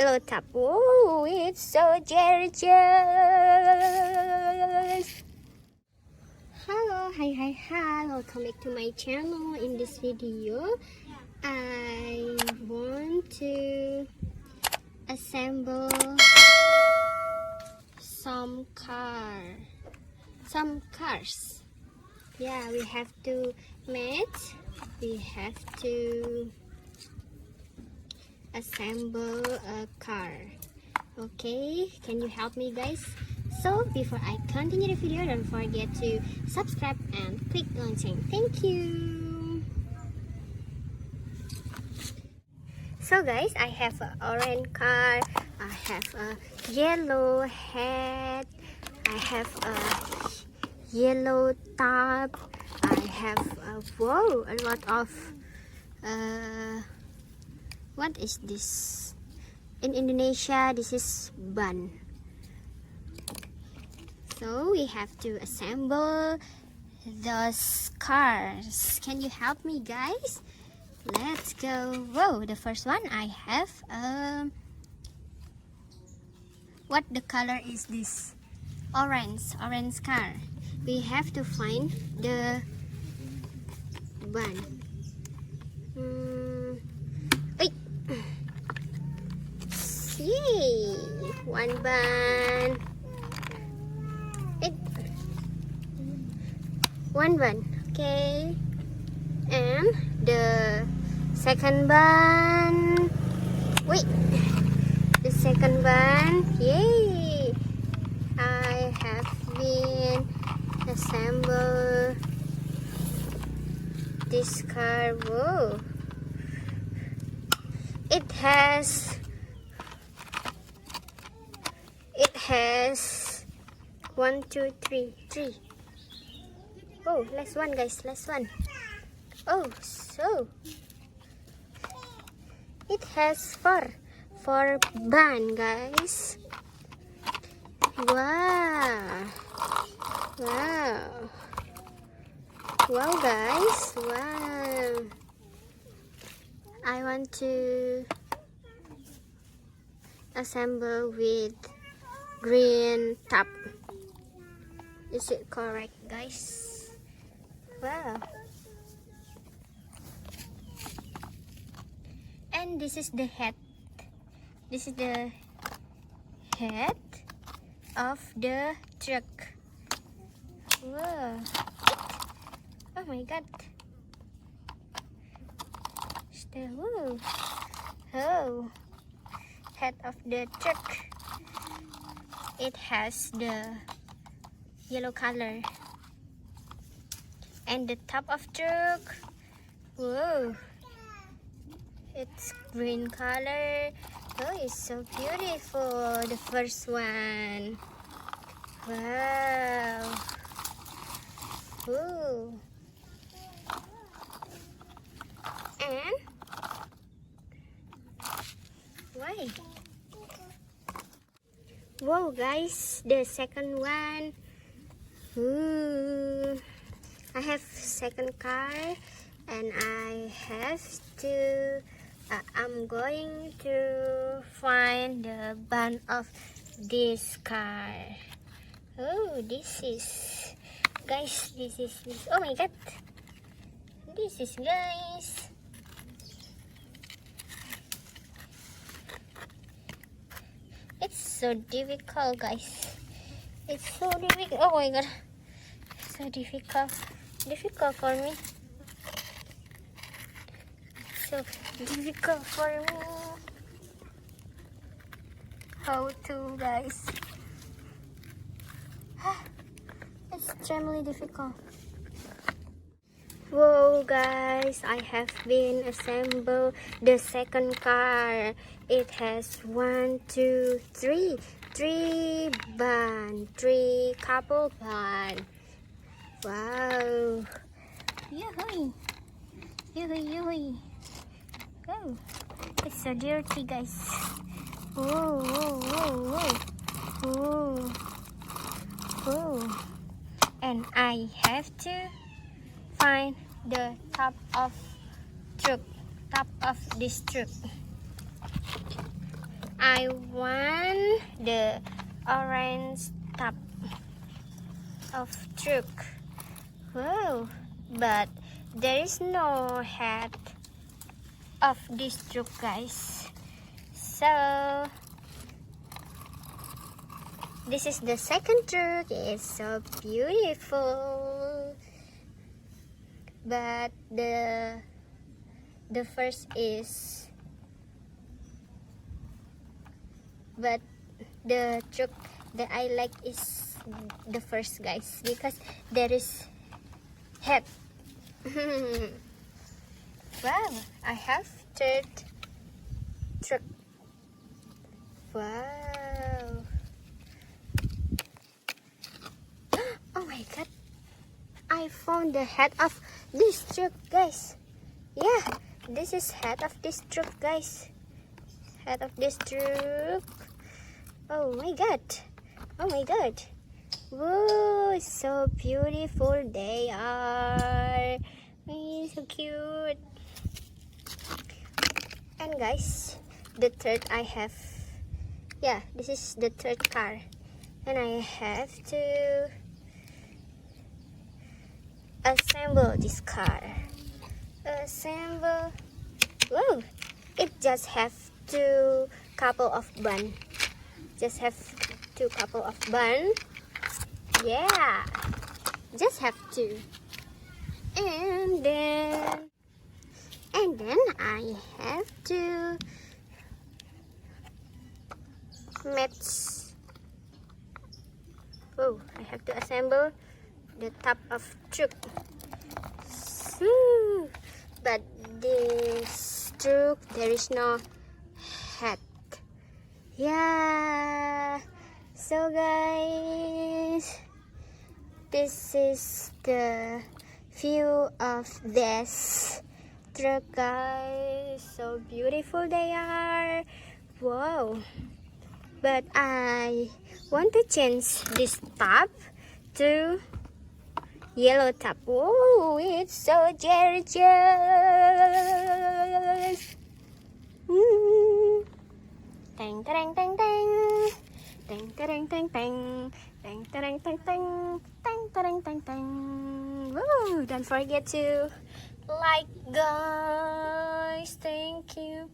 Hello, Tap. Oh, it's so gorgeous. Hello, hi. Welcome back to my channel. In this video, I want to assemble some cars. Yeah, we have to match. We have to assemble a car. Okay, can you help me, guys? So before I continue the video, don't forget to subscribe and click lonceng. Thank you. So guys, I have an orange car, I have a yellow head, I have a yellow top, I have a lot of what is this? In Indonesia, this is ban. So we have to assemble those cars. Can you help me, guys? Let's go. Whoa, the first one I have what the color is this? Orange car. We have to find the ban. Yay! One ban. One ban. Okay. And the second ban. Wait. The second ban. Yay! I have been assembled this car. Whoa. It has 1, 2, 3. Oh, last one, guys, last one. Oh, so it has four ban, guys. Wow, guys, wow. I want to assemble with green top. Is it correct, guys? Wow. And this is the head. This is the head of the truck. Wow. Oh my god. Whoa. Oh. Head of the truck. It has the yellow color. And the top of truck. Whoa. It's green color. Oh, it's so beautiful. The first one. Wow. Ooh. And why? Whoa, guys, the second one. Ooh. I have second car, and I have to I'm going to find the ban of this car. Oh, this is, guys, this is oh my god, this is, guys. It's so difficult, guys. It's so difficult. Oh my god, so difficult for me. So difficult for me. How to, guys? It's extremely difficult. Whoa, guys, I have been assembled the second car. It has 1, 2, 3 ban, 3 couple ban. Wow. Yoo-hoo. Yoo-hoo. Oh, it's so dirty, guys. Whoa. And I have to find the top of this truck. I want the orange top of truck. Wow, but there is no head of this truck, guys. So this is the second truck. It's so beautiful, but the first is, but the truck that I like is the first, guys, because there is head. Wow, I have third truck. Wow. Oh my god, I found the head of this truck, guys. Yeah, this is head of this truck, guys. Head of this truck. Oh my god. Oh my god. Whoa, so beautiful they are. So cute. And guys, the third I have, yeah, this is the third car, and I have to assemble this car. Assemble. Whoa, it just have two couple of bun. Just have two couple of bun. Yeah, just have two. And then I have to match. Oh, I have to assemble the top of truck. But this truck, there is no head. Yeah. So guys, this is the view of this truck, guys. So beautiful they are. Wow. But I want to change this top to yellow top. Oh, it's so gorgeous. Tang tang tang tang. Tang tang tang tang. Tang tang tang tang. Tang tang tang tang. Woo! Don't forget to like, guys. Thank you.